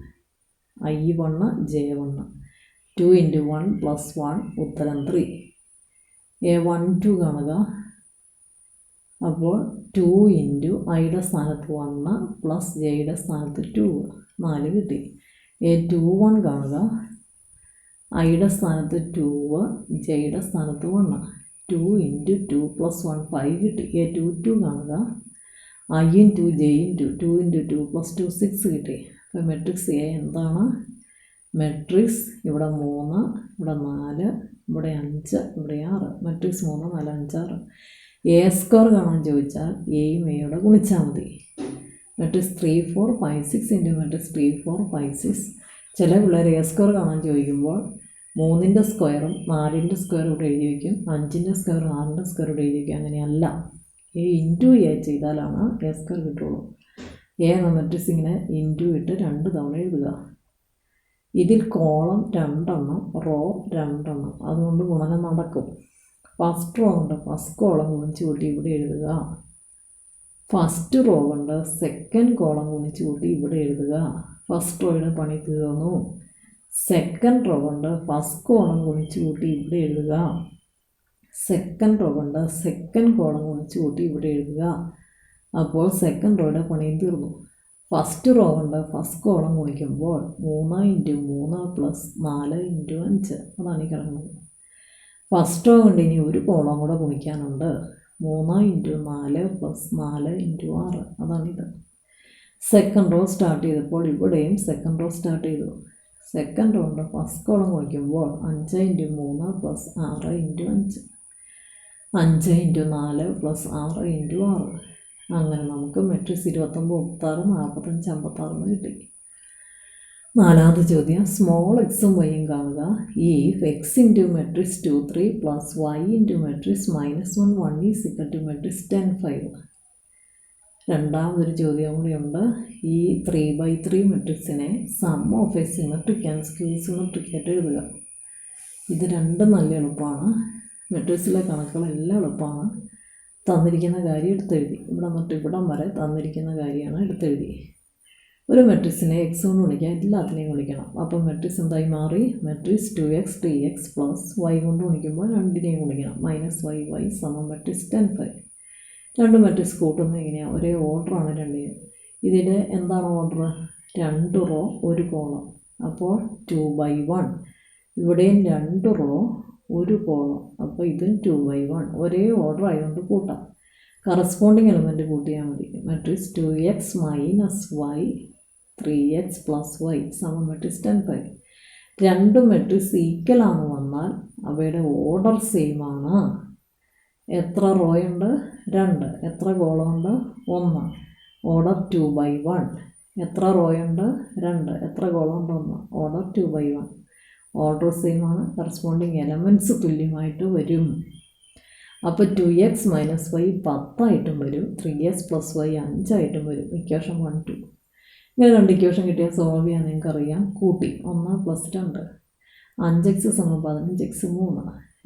I1, J1. 2 × 1 + 1 ഉത്തരം 3. A12 കാണുക. അപ്പോൾ 2 × iയുടെ സ്ഥാനത്ത് 1 പ്ലസ് ജെയുടെ സ്ഥാനത്ത് 2, 4 കിട്ടി. A21 കാണുക. iയുടെ സ്ഥാനത്ത് 2, ജെയുടെ സ്ഥാനത്ത് 1. 2 × 2 + 1 5 കിട്ടി. A22 കാണുക. i × 2 j × 2 × 2 + 2 6 കിട്ടി. അപ്പോൾ മെട്രിക്സ് എ എന്താണ്? മെട്രിക്സ് ഇവിടെ 3, ഇവിടെ 4, ഇവിടെ 5, ഇവിടെ 6. മെട്രിക്സ് 3, 4, 5, 6. എ സ്ക്വയർ കാണാൻ ചോദിച്ചാൽ എയും എയുടെ ഗുണിച്ചാൽ മതി. Matrix 3, 4, 5, 6 into matrix 3, 4, 5, 6. ചില പിള്ളേർ എ സ്ക്വയർ കാണാൻ ചോദിക്കുമ്പോൾ 3ൻ്റെ സ്ക്വയറും 4ൻ്റെ സ്ക്വയറും ഇവിടെ എഴുതി വയ്ക്കും, 5ൻ്റെ സ്ക്വയറും 6ൻ്റെ സ്ക്വയറും ഇവിടെ എഴുതി വയ്ക്കും. അങ്ങനെയല്ല, എ ഇൻറ്റു എ ചെയ്താലാണ് എ സ്ക്വയർ കിട്ടുള്ളൂ. എ എന്ന മെട്രിക്സ് ഇങ്ങനെ ഇൻറ്റു ഇട്ട് 2 തവണ എഴുതുക. ഇതിൽ കോളം 2 എണ്ണം, റോ 2 എണ്ണം. അതുകൊണ്ട് ഗുണനം നടക്കും. ഫസ്റ്റ് റോ കൊണ്ട് ഫസ്റ്റ് കോളം ഗുണിച്ച് കൂട്ടി ഇവിടെ എഴുതുക. ഫസ്റ്റ് റോ കൊണ്ട് സെക്കൻഡ് കോളം ഗുണിച്ച് കൂട്ടി ഇവിടെ എഴുതുക. ഫസ്റ്റ് റോയുടെ പണി തീർന്നു. സെക്കൻഡ് റോ കൊണ്ട് ഫസ്റ്റ് കോളം ഗുണിച്ച് കൂട്ടി ഇവിടെ എഴുതുക. സെക്കൻഡ് റോ കൊണ്ട് സെക്കൻഡ് കോളം ഗുണിച്ച് കൂട്ടി ഇവിടെ എഴുതുക. അപ്പോൾ സെക്കൻഡ് റോയുടെ പണിയും തീർന്നു. ഫസ്റ്റ് റോ കൊണ്ട് ഫസ്റ്റ് കോളം ഗുണിക്കുമ്പോൾ 3 × 3 + 4 × 5. അതാണ് ഈ കിടക്കുന്നത്. ഫസ്റ്റ് റോ കൊണ്ട് ഇനി ഒരു കോളം കൂടെ ഗുണിക്കാനുണ്ട്. 3 × 4 + 4 × 6. അതാണിത്. സെക്കൻഡ് റോ സ്റ്റാർട്ട് ചെയ്തപ്പോൾ ഇവിടെയും സെക്കൻഡ് റോ സ്റ്റാർട്ട് ചെയ്തു. സെക്കൻഡ് റോ കൊണ്ട് ഫസ്റ്റ് കോളം ഗുണിക്കുമ്പോൾ 5 × 3 + 6 × 5. 5 × 4 + 6 × 6. അങ്ങനെ നമുക്ക് മെട്രിക്സ് 29, 36, 45, 56 കിട്ടി. നാലാമത്തെ ചോദ്യം സ്മോൾ എക്സും വൈയും കാണുക. If x into matrix 2, 3 plus y into matrix -1, 1 is equal to matrix 10, 5. രണ്ടാമതൊരു ചോദ്യം കൂടിയുണ്ട്. ഈ 3x3 മെട്രിക്സിനെ sum of a symmetric and skew symmetric ആയിട്ട് എഴുതുക. ഇത് രണ്ടും നല്ല എളുപ്പമാണ്. മെട്രിക്സിലെ കണക്കുകളെല്ലാം എളുപ്പമാണ്. തന്നിരിക്കുന്ന കാര്യം എടുത്തെഴുതി. ഇവിടെ തൊട്ട് ഇവിടം വരെ തന്നിരിക്കുന്ന കാര്യമാണ് എടുത്തെഴുതി. ഒരു മെട്രിക്സിനെ എക്സ് കൊണ്ട് ഗുണിക്കാൻ എല്ലാത്തിനെയും ഗുണിക്കണം. അപ്പം മെട്രിക്സ് എന്തായി മാറി? Matrix 2x 3x plus y കൊണ്ട് ഗുണിക്കുമ്പോൾ രണ്ടിനെയും ഗുണിക്കണം. -y സമം മെട്രിക്സ് 10 5. രണ്ട് മെട്രിക്സ് കൂട്ടുന്നത് എങ്ങനെയാണ്? ഒരേ ഓർഡറാണ് രണ്ടിനും. ഇതിൻ്റെ എന്താണ് ഓർഡർ? 2 raw 1 column. അപ്പോൾ 2/1. ഇവിടെയും 2 റോ 1 കോളം. അപ്പോൾ ഇതും 2/1. ഒരേ ഓർഡർ ആയതുകൊണ്ട് കൂട്ടാം. കറസ്പോണ്ടിങ് എലമെൻറ്റ് കൂട്ടിയാൽ മതി. Matrix 2x - y 3x + y സമം മെട്രിക്സ് 10 5. രണ്ട് മെട്രിക്സ് ഈക്വൽ ആണെന്ന് വന്നാൽ അവയുടെ ഓർഡർ സെയിം ആണ്. എത്ര റോയുണ്ട്? 2. എത്ര കോളമുണ്ട്? 1. ഓർഡർ 2/1. എത്ര റോയുണ്ട്? 2. എത്ര കോളമുണ്ട്? 1. ഓർഡർ 2/1. ഓർഡർ സെയിം ആണ്. കറസ്പോണ്ടിങ് എലമെൻറ്റ്സ് തുല്യമായിട്ട് വരും. അപ്പോൾ 2x - y 10 ആയിട്ടും വരും, 3x + y 5 ആയിട്ടും വരും. ഇക്വേഷൻ 1 2. ഇങ്ങനെ രണ്ട് ഇക്വേഷൻ കിട്ടിയാൽ സോൾവ് ചെയ്യാൻ നിങ്ങൾക്കറിയാം. കൂട്ടി 1 + 2 5x = 15x 3.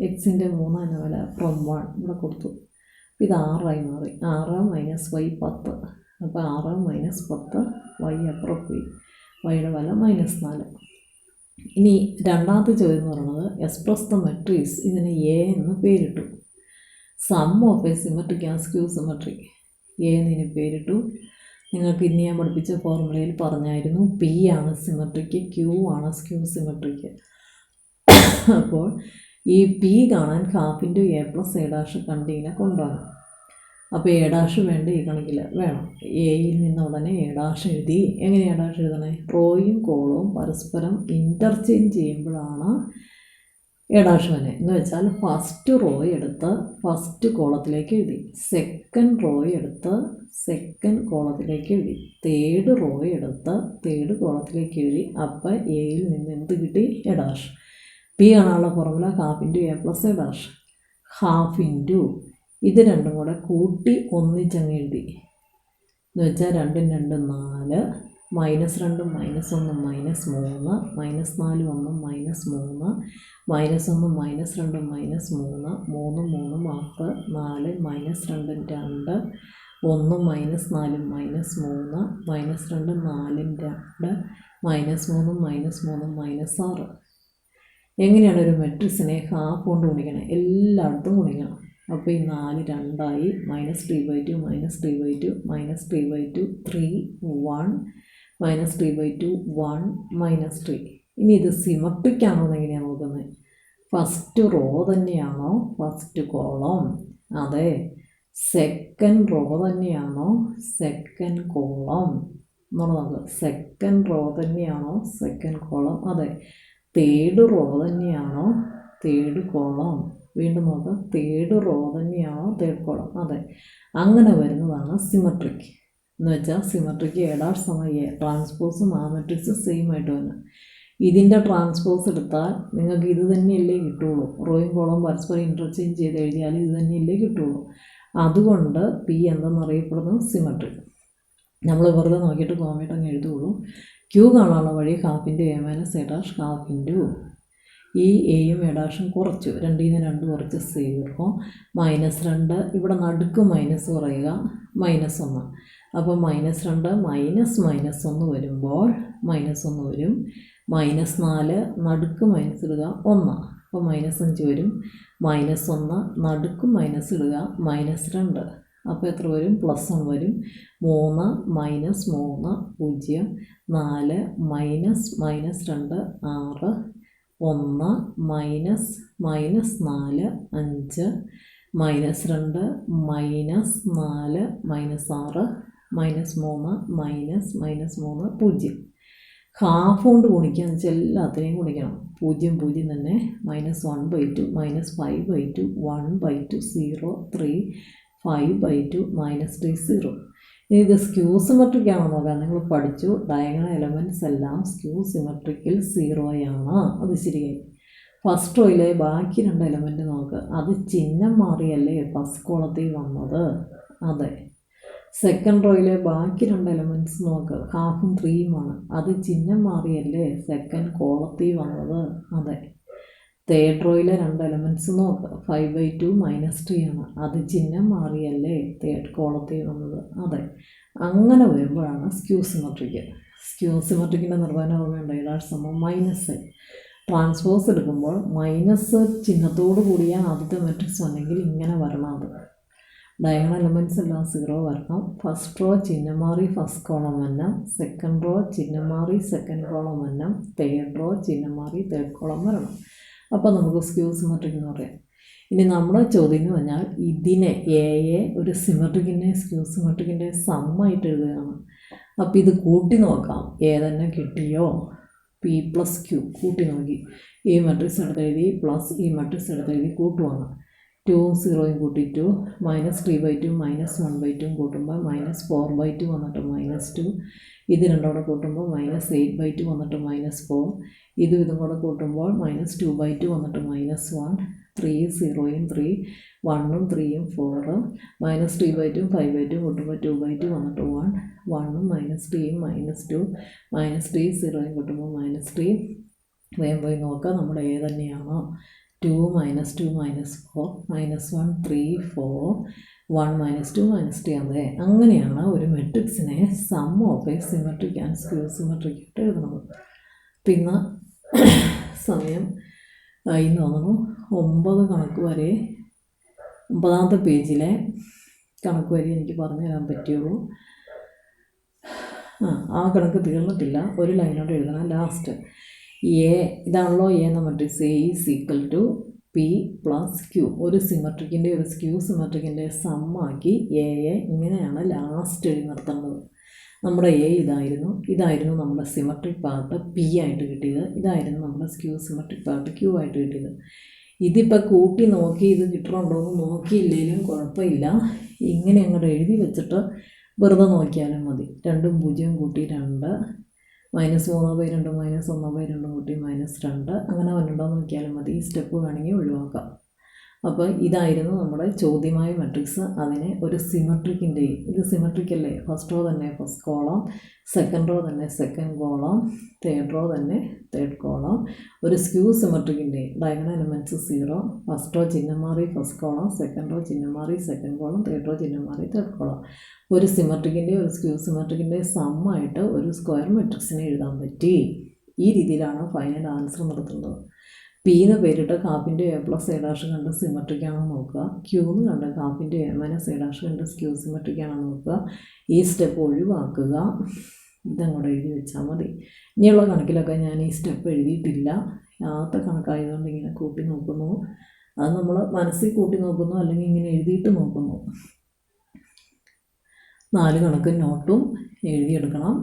എക്സിൻ്റെ 3 എന്ന വില ഫ്രം 1 ഇവിടെ കൊടുത്തു. ഇത് 6 ആയി മാറി. 6 - y 10. അപ്പോൾ 6 - 10 y അപ്പുറം പോയി. വൈയുടെ വില -4. ഇനി രണ്ടാമത്തെ ചോദ്യം എന്ന് പറയുന്നത് എക്സ്പ്രസ് ദ മെട്രിക്സ്. ഇതിന് എ എന്ന് പേരിട്ടു. Sum of a symmetric and skew symmetric. A എന്നിന് പേരിട്ടു. നിങ്ങൾക്ക് ഇന്ന് ഞാൻ പഠിപ്പിച്ച ഫോർമുലയിൽ പറഞ്ഞായിരുന്നു പി ആണ് സിമെട്രിക്ക്, ക്യൂ ആണ് സ്ക്യൂ സിമെട്രിക്ക്. അപ്പോൾ ഈ പി കാണാൻ ½ a + a' കണ്ടിങ്ങനെ കൊണ്ടുപോകണം. അപ്പോൾ a' വേണ്ട ഈ കണക്കിൽ വേണം. എയിൽ നിന്ന് ഉടനെ a' എഴുതി. എങ്ങനെ a' എഴുതണേ? റോയും കോളവും പരസ്പരം ഇൻ്റർചേഞ്ച് ചെയ്യുമ്പോഴാണ് a' വന്നെ. എന്ന് വെച്ചാൽ ഫസ്റ്റ് റോ എടുത്ത് ഫസ്റ്റ് കോളത്തിലേക്ക് എഴുതി, സെക്കൻഡ് റോ എടുത്ത് സെക്കൻഡ് കോളത്തിലേക്ക് എഴുതി, തേർഡ് റോ എടുത്ത് തേർഡ് കോളത്തിലേക്ക് എഴുതി. അപ്പോൾ എയിൽ നിന്ന് എന്ത് കിട്ടി? a'. പി കാണാനുള്ള ഫോർമുല ½ a + a'. ½ ഇൻറ്റു ഇത് രണ്ടും കൂടെ കൂട്ടി ഒന്നിച്ചങ്ങ് എഴുതി. എന്ന് വെച്ചാൽ 2 2 4, -2 -1 -3, -4 1 -3, -1 -2 -3, 3 3 മാർക്ക് 4 -2 2 1 -4 -3 -2 -3 -3 -6. എങ്ങനെയാണ് ഒരു മെട്രിക്സിനെ ഹാഫ് കൊണ്ട് ഗുണിക്കണം? എല്ലായിടത്തും ഗുണിക്കണം. അപ്പോൾ ഈ 4 2 ആയി. -3/2 -3/2 -3/2 3 1 -3/2 1 -3. ഇനി ഇത് സിമെട്രിക് ആണോ എന്ന് എങ്ങനെയാണ് നോക്കുന്നത്? ഫസ്റ്റ് റോ തന്നെയാണോ ഫസ്റ്റ് കോളം? അതെ. സെക്കൻഡ് റോ തന്നെയാണോ സെക്കൻഡ് കോളം എന്നുള്ളത് നോക്കുക. സെക്കൻഡ് റോ തന്നെയാണോ സെക്കൻഡ് കോളം? അതെ. തേർഡ് റോ തന്നെയാണോ തേർഡ് കോളം? വീണ്ടും നോക്കുക. തേർഡ് റോ തന്നെയാണോ തേർഡ് കോളം? അതെ. അങ്ങനെ വരുന്നതാണ് സിമെട്രിക്. എന്ന് വെച്ചാൽ സിമെട്രിക്ക് a' = a. ട്രാൻസ്പോസും ആ മെട്രിക്സ് സെയിം ആയിട്ട് വരണം. ഇതിൻ്റെ ട്രാൻസ്പോസ് എടുത്താൽ നിങ്ങൾക്ക് ഇത് തന്നെയല്ലേ കിട്ടുള്ളൂ. റോയും കോളവും പരസ്പരം ഇൻ്റർചേഞ്ച് ചെയ്ത് എഴുതിയാൽ ഇത് തന്നെയല്ലേ കിട്ടുള്ളൂ. അതുകൊണ്ട് പി എന്തെന്നറിയപ്പെടുന്നു? സിമെട്രിക്. നമ്മൾ വെറുതെ നോക്കിയിട്ട് കോമേറ്റ് അങ്ങ് എഴുതുള്ളൂ. ക്യൂ കാണാനുള്ള വഴി ½ a - a', ½ ഇൻറ്റു ഈ എയും a' കുറച്ചു. 2 ൽ നിന്ന് 2 കുറച്ച് 0 -2 ഇവിടെ നടുക്ക് മൈനസ് പറയുക -1. അപ്പോൾ -2 -1 വരുമ്പോൾ -1 വരും. -4 നടുക്ക് മൈനസ് ഇടുക 1. അപ്പോൾ -5 വരും. -1 നടുക്ക് മൈനസ് ഇടുക -2. അപ്പോൾ എത്ര വരും? +1 വരും. 3 -3 0 4 -2 6 1 -4 5 -2 -4 -6 -3 0. ഹാഫ് കൊണ്ട് ഗുണിക്കുക എന്ന് വെച്ചാൽ എല്ലാത്തിനെയും ഗുണിക്കണം. 0 0 തന്നെ. -1/2 -5/2 1/2 0 3 5/2 -3 0. ഇനി ഇത് സ്ക്യൂ സിമെട്രിക് ആണോ നോക്കാം. നിങ്ങൾ പഠിച്ചു ഡയഗണൽ എലമെൻറ്റ്സ് എല്ലാം സ്ക്യൂ സിമെട്രിക്കിൽ 0 ആണ്. അത് ശരിയായി. ഫസ്റ്റ് റോയിലെ ബാക്കി 2 എലമെൻറ്റ് നോക്ക്. അത് ചിഹ്നം മാറിയല്ലേ ഫസ്റ്റ് കോളത്തിൽ വന്നത്? അതെ. സെക്കൻഡ് റോയിലെ ബാക്കി 2 എലമെൻറ്റ്സ് നോക്ക്. ഹാഫും 3 ആണ്. അത് ചിഹ്നം മാറിയല്ലേ സെക്കൻഡ് കോളത്തിൽ വന്നത്? അതെ. തേർഡ് റോയിലെ 2 എലമെൻറ്റ്സ് നോക്കുക. 5/2 -3 ആണ്. അത് ചിഹ്നം മാറിയല്ലേ തേർഡ് കോളത്തിൽ വന്നത്? അതെ. അങ്ങനെ വരുമ്പോഴാണ് സ്ക്യൂ സിമെട്രിക്. സ്ക്യൂ സിമെട്രിക്കിൻ്റെ നിർവചനം ഓർമ്മയുണ്ട്. -. ട്രാൻസ്പോസ് എടുക്കുമ്പോൾ മൈനസ് ചിഹ്നത്തോടു കൂടിയ ആദ്യത്തെ മെട്രിക്സ് വന്നെങ്കിൽ ഇങ്ങനെ വരണം. അത് ഡയഗണൽ എലമെൻറ്റ്സ് എല്ലാം 0 വരണം. ഫസ്റ്റ് റോ ചിഹ്നം മാറി ഫസ്റ്റ് കോളം വരണം. സെക്കൻഡ് റോ ചിഹ്നം മാറി സെക്കൻഡ് കോളം വരണം. തേർഡ് റോ ചിഹ്നം മാറി തേർഡ് കോളം വരണം. അപ്പോൾ നമുക്ക് സ്ക്യൂ സിമെട്രിക് എന്ന് പറയാം. ഇനി നമ്മുടെ ചോദ്യം എന്ന് പറഞ്ഞാൽ ഇതിനെ എയെ ഒരു സിമെട്രിക്കിൻ്റെ സ്ക്യൂ സിമെട്രിക്കിൻ്റെ സമ്മായിട്ട് എഴുതുകയാണ്. അപ്പോൾ ഇത് കൂട്ടി നോക്കാം. എ തന്നെ കിട്ടിയോ? P+Q കൂട്ടി നോക്കി. ഈ മെട്രിക്സ് എടുത്തെഴുതി പ്ലസ് ഈ മെട്രിക്സ് എടുത്തെഴുതി കൂട്ടുവാണ്. 2ഉം 0യും കൂട്ടി 2, -3/2 -1/2 കൂട്ടുമ്പോൾ -4/2 വന്നിട്ട് -2. ഇത് രണ്ടും കൂടെ കൂട്ടുമ്പോൾ -8/2 വന്നിട്ട് -4. ഇതും കൂടെ കൂട്ടുമ്പോൾ -2/2 വന്നിട്ട് -1. 3 0യും 3, 1ഉം 3യും 4. -3/2 5/2 കൂട്ടുമ്പോൾ 2/2 വന്നിട്ട് 1. 1ഉം -3യും -2. -3 0യും കൂട്ടുമ്പോൾ -3. വേഗം പോയി നോക്കാം നമ്മുടെ ഏ തന്നെയാണോ? 2 -2 -4 -1 3 4 1 -2 -3 അതെ. അങ്ങനെയാണ് ഒരു മെട്രിക്സിനെ sum of a symmetric and skew symmetric ആയിട്ട് എഴുതുന്നത്. പിന്നെ സമയം ഇന്ന് തോന്നുന്നു 9 കണക്ക് വരെ 9ാമത്തെ പേജിലെ കണക്ക് വരെ എനിക്ക് പറഞ്ഞു തരാൻ പറ്റുള്ളൂ. ആ കണക്ക് തീർന്നിട്ടില്ല. ഒരു ലൈനോട് എഴുതണം ലാസ്റ്റ്. എ ഇതാണല്ലോ എ എന്ന matrix. A is equal to P+Q. ഒരു സിമെട്രിക്കിൻ്റെ ഒരു സ്ക്യൂ സിമെട്രിക്കിൻ്റെ സമ്മാക്കി എയെ ഇങ്ങനെയാണ് ലാസ്റ്റ് എഴുതി നിർത്തേണ്ടത്. നമ്മുടെ എ ഇതായിരുന്നു നമ്മുടെ സിമെട്രിക് പാർട്ട് പി ആയിട്ട് കിട്ടിയത്. ഇതായിരുന്നു നമ്മുടെ സ്ക്യൂ സിമെട്രിക് പാർട്ട് ക്യൂ ആയിട്ട് കിട്ടിയത്. ഇതിപ്പോൾ കൂട്ടി നോക്കി ഇത് കിട്ടണുണ്ടോ എന്ന് നോക്കിയില്ലെങ്കിലും കുഴപ്പമില്ല. ഇങ്ങനെ അങ്ങോട്ട് എഴുതി വെച്ചിട്ട് വെറുതെ നോക്കിയാലും മതി. 2ഉം 0യും കൂട്ടി 2, -3/2 -1/2 കൂട്ടി -2. അങ്ങനെ വന്നിട്ടുണ്ടോ നോക്കിയാലും മതി. ഈ സ്റ്റെപ്പ് വേണമെങ്കിൽ ഒഴിവാക്കാം. അപ്പോൾ ഇതായിരുന്നു നമ്മുടെ ചോദ്യമായ മെട്രിക്സ്. അതിനെ ഒരു സിമെട്രിക്കിൻ്റെ, ഇത് സിമെട്രിക് അല്ലേ, ഫസ്റ്റ് റോ തന്നെ ഫസ്റ്റ് കോളം, സെക്കൻഡ് റോ തന്നെ സെക്കൻഡ് കോളം, തേർഡ് റോ തന്നെ തേർഡ് കോളം. ഒരു സ്ക്യൂ സിമെട്രിക്കിൻ്റെ ഡയഗണൽ എലമെൻറ്റ്സ് 0, ഫസ്റ്റ് റോ ചിഹ്നം മാറി ഫസ്റ്റ് കോളം, സെക്കൻഡ് റോ ചിഹ്നം മാറി സെക്കൻഡ് കോളം, തേർഡ് റോ ചിഹ്നം മാറി തേർഡ് കോളം. ഒരു സിമെട്രിക്കിൻ്റെ ഒരു സ്ക്യൂ സിമെട്രിക്കിൻ്റെ സമ്മായിട്ട് ഒരു സ്ക്വയർ മെട്രിക്സിനെ എഴുതാൻ പറ്റി. ഈ രീതിയിലാണ് ഫൈനൽ ആൻസർ നടത്തുന്നത്. P എന്ന് പേരിട്ട് കാപ്പിൻ്റെ A+A' കണ്ട് സിമെട്രിക്കാണെന്ന് നോക്കുക. Q എന്ന് കണ്ട് കാപ്പിൻ്റെ A-A' കണ്ട് സ്ക്യൂ സിമെട്രിക്കാണെന്ന് നോക്കുക. ഈ സ്റ്റെപ്പ് ഒഴിവാക്കുക. ഇതങ്ങോട്ട് എഴുതി വെച്ചാൽ മതി. ഇനിയുള്ള കണക്കിലൊക്കെ ഞാൻ ഈ സ്റ്റെപ്പ് എഴുതിയിട്ടില്ല. ആദ്യത്തെ കണക്കായതുകൊണ്ട് ഇങ്ങനെ കൂട്ടി നോക്കുന്നു. അത് നമ്മൾ മനസ്സിൽ കൂട്ടി നോക്കുന്നു, അല്ലെങ്കിൽ ഇങ്ങനെ എഴുതിയിട്ട് നോക്കുന്നു. 4 കണക്ക് നോട്ടും എഴുതിയെടുക്കണം.